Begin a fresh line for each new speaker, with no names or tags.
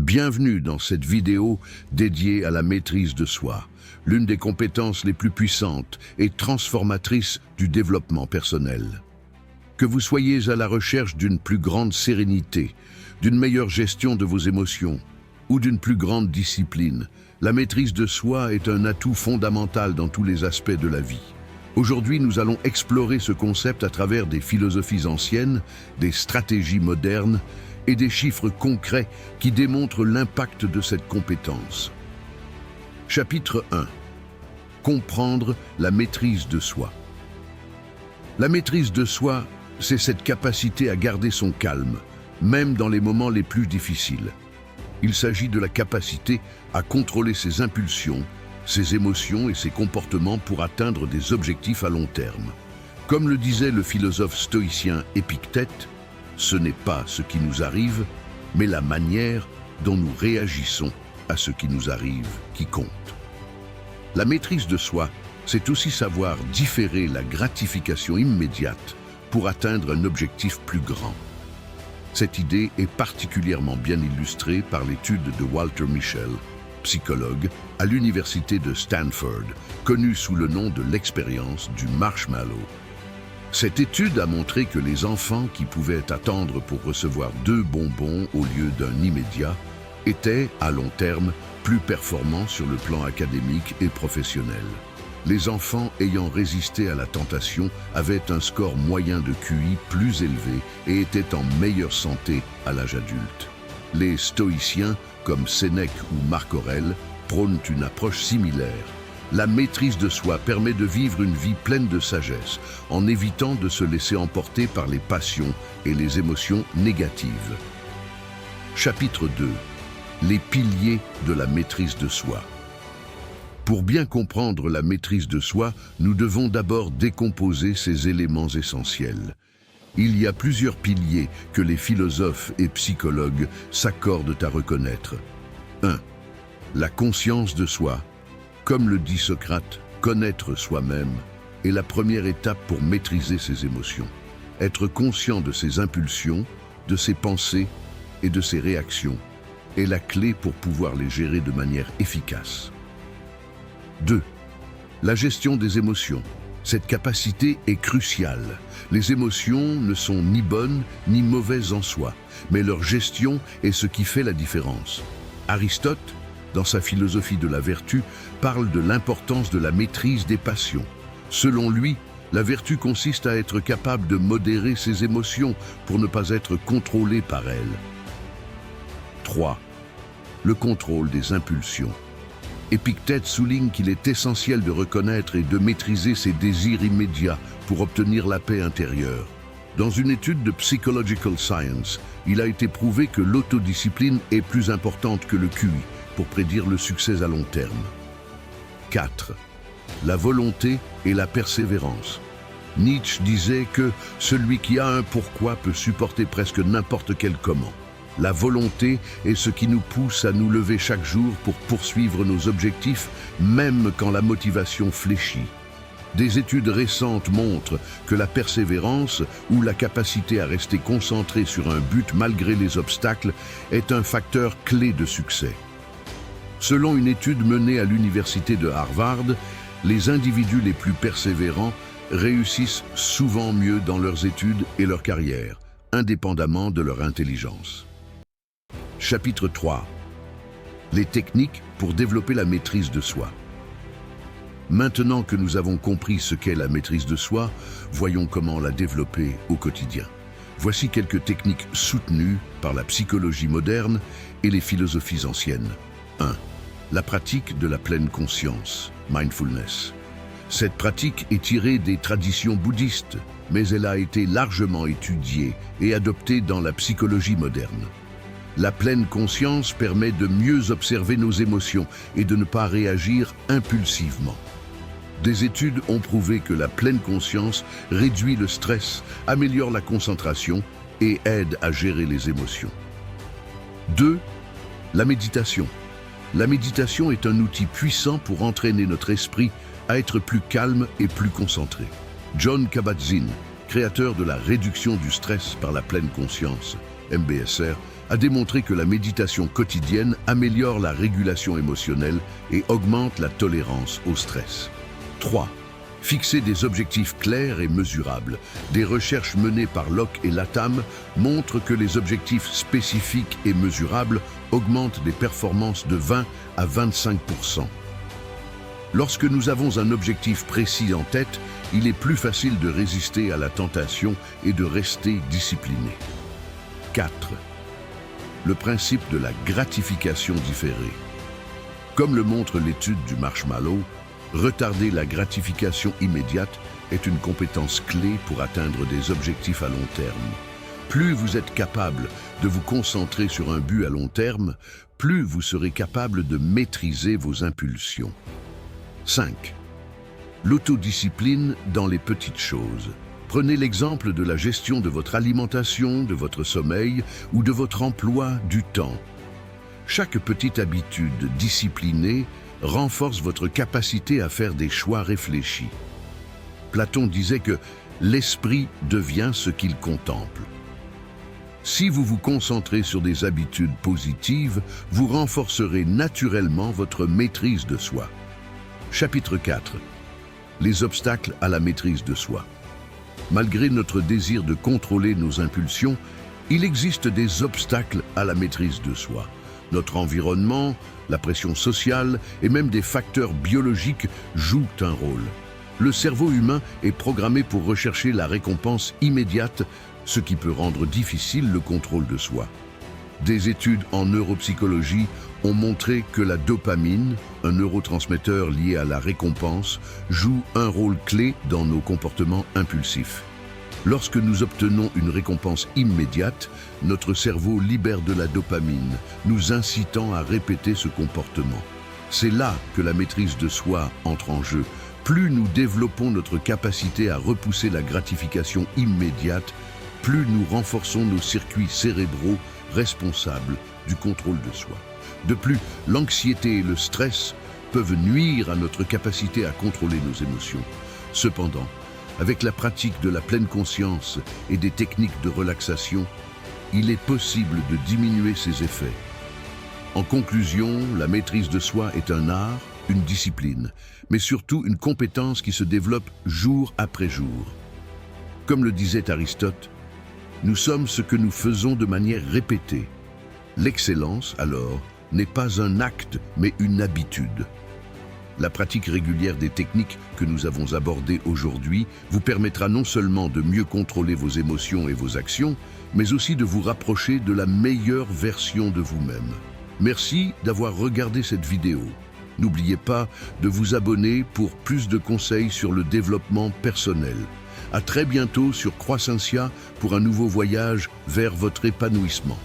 Bienvenue dans cette vidéo dédiée à la maîtrise de soi, l'une des compétences les plus puissantes et transformatrices du développement personnel. Que vous soyez à la recherche d'une plus grande sérénité, d'une meilleure gestion de vos émotions ou d'une plus grande discipline, la maîtrise de soi est un atout fondamental dans tous les aspects de la vie. Aujourd'hui, nous allons explorer ce concept à travers des philosophies anciennes, des stratégies modernes et des chiffres concrets qui démontrent l'impact de cette compétence. Chapitre 1. Comprendre la maîtrise de soi. La maîtrise de soi, c'est cette capacité à garder son calme, même dans les moments les plus difficiles. Il s'agit de la capacité à contrôler ses impulsions, ses émotions et ses comportements pour atteindre des objectifs à long terme. Comme le disait le philosophe stoïcien Épictète, ce n'est pas ce qui nous arrive, mais la manière dont nous réagissons à ce qui nous arrive qui compte. La maîtrise de soi, c'est aussi savoir différer la gratification immédiate pour atteindre un objectif plus grand. Cette idée est particulièrement bien illustrée par l'étude de Walter Mischel, psychologue à l'université de Stanford, connue sous le nom de l'expérience du marshmallow. Cette étude a montré que les enfants qui pouvaient attendre pour recevoir 2 bonbons au lieu d'un immédiat étaient, à long terme, plus performants sur le plan académique et professionnel. Les enfants ayant résisté à la tentation avaient un score moyen de QI plus élevé et étaient en meilleure santé à l'âge adulte. Les stoïciens, comme Sénèque ou Marc Aurèle, prônent une approche similaire. La maîtrise de soi permet de vivre une vie pleine de sagesse, en évitant de se laisser emporter par les passions et les émotions négatives. Chapitre 2. Les piliers de la maîtrise de soi. Pour bien comprendre la maîtrise de soi, nous devons d'abord décomposer ces éléments essentiels. Il y a plusieurs piliers que les philosophes et psychologues s'accordent à reconnaître. 1. La conscience de soi. Comme le dit Socrate, connaître soi-même est la première étape pour maîtriser ses émotions. Être conscient de ses impulsions, de ses pensées et de ses réactions est la clé pour pouvoir les gérer de manière efficace. 2. La gestion des émotions. Cette capacité est cruciale. Les émotions ne sont ni bonnes ni mauvaises en soi, mais leur gestion est ce qui fait la différence. Aristote, dans sa philosophie de la vertu, parle de l'importance de la maîtrise des passions. Selon lui, la vertu consiste à être capable de modérer ses émotions pour ne pas être contrôlé par elles. 3. Le contrôle des impulsions. Épictète souligne qu'il est essentiel de reconnaître et de maîtriser ses désirs immédiats pour obtenir la paix intérieure. Dans une étude de Psychological Science, il a été prouvé que l'autodiscipline est plus importante que le QI pour prédire le succès à long terme. 4. La volonté et la persévérance. Nietzsche disait que celui qui a un pourquoi peut supporter presque n'importe quel comment. La volonté est ce qui nous pousse à nous lever chaque jour pour poursuivre nos objectifs, même quand la motivation fléchit. Des études récentes montrent que la persévérance, ou la capacité à rester concentré sur un but malgré les obstacles, est un facteur clé de succès. Selon une étude menée à l'université de Harvard, les individus les plus persévérants réussissent souvent mieux dans leurs études et leur carrière, indépendamment de leur intelligence. Chapitre 3. Les techniques pour développer la maîtrise de soi. Maintenant que nous avons compris ce qu'est la maîtrise de soi, voyons comment la développer au quotidien. Voici quelques techniques soutenues par la psychologie moderne et les philosophies anciennes. 1. La pratique de la pleine conscience, mindfulness. Cette pratique est tirée des traditions bouddhistes, mais elle a été largement étudiée et adoptée dans la psychologie moderne. La pleine conscience permet de mieux observer nos émotions et de ne pas réagir impulsivement. Des études ont prouvé que la pleine conscience réduit le stress, améliore la concentration et aide à gérer les émotions. 2. La méditation. La méditation est un outil puissant pour entraîner notre esprit à être plus calme et plus concentré. Jon Kabat-Zinn, créateur de la réduction du stress par la pleine conscience, MBSR, a démontré que la méditation quotidienne améliore la régulation émotionnelle et augmente la tolérance au stress. 3. Fixer des objectifs clairs et mesurables. Des recherches menées par Locke et Latham montrent que les objectifs spécifiques et mesurables augmentent les performances de 20 à 25%. Lorsque nous avons un objectif précis en tête, il est plus facile de résister à la tentation et de rester discipliné. 4. Le principe de la gratification différée. Comme le montre l'étude du marshmallow, retarder la gratification immédiate est une compétence clé pour atteindre des objectifs à long terme. Plus vous êtes capable de vous concentrer sur un but à long terme, plus vous serez capable de maîtriser vos impulsions. 5. L'autodiscipline dans les petites choses. Prenez l'exemple de la gestion de votre alimentation, de votre sommeil ou de votre emploi du temps. Chaque petite habitude disciplinée renforce votre capacité à faire des choix réfléchis. Platon disait que l'esprit devient ce qu'il contemple. Si vous vous concentrez sur des habitudes positives, vous renforcerez naturellement votre maîtrise de soi. Chapitre 4. Les obstacles à la maîtrise de soi. Malgré notre désir de contrôler nos impulsions, il existe des obstacles à la maîtrise de soi. Notre environnement, la pression sociale et même des facteurs biologiques jouent un rôle. Le cerveau humain est programmé pour rechercher la récompense immédiate, ce qui peut rendre difficile le contrôle de soi. Des études en neuropsychologie ont montré que la dopamine, un neurotransmetteur lié à la récompense, joue un rôle clé dans nos comportements impulsifs. Lorsque nous obtenons une récompense immédiate, notre cerveau libère de la dopamine, nous incitant à répéter ce comportement. C'est là que la maîtrise de soi entre en jeu. Plus nous développons notre capacité à repousser la gratification immédiate, plus nous renforçons nos circuits cérébraux responsables du contrôle de soi. De plus, l'anxiété et le stress peuvent nuire à notre capacité à contrôler nos émotions. Cependant, avec la pratique de la pleine conscience et des techniques de relaxation, il est possible de diminuer ces effets. En conclusion, la maîtrise de soi est un art, une discipline, mais surtout une compétence qui se développe jour après jour. Comme le disait Aristote, nous sommes ce que nous faisons de manière répétée. L'excellence, alors, n'est pas un acte, mais une habitude. La pratique régulière des techniques que nous avons abordées aujourd'hui vous permettra non seulement de mieux contrôler vos émotions et vos actions, mais aussi de vous rapprocher de la meilleure version de vous-même. Merci d'avoir regardé cette vidéo. N'oubliez pas de vous abonner pour plus de conseils sur le développement personnel. À très bientôt sur Croissantia pour un nouveau voyage vers votre épanouissement.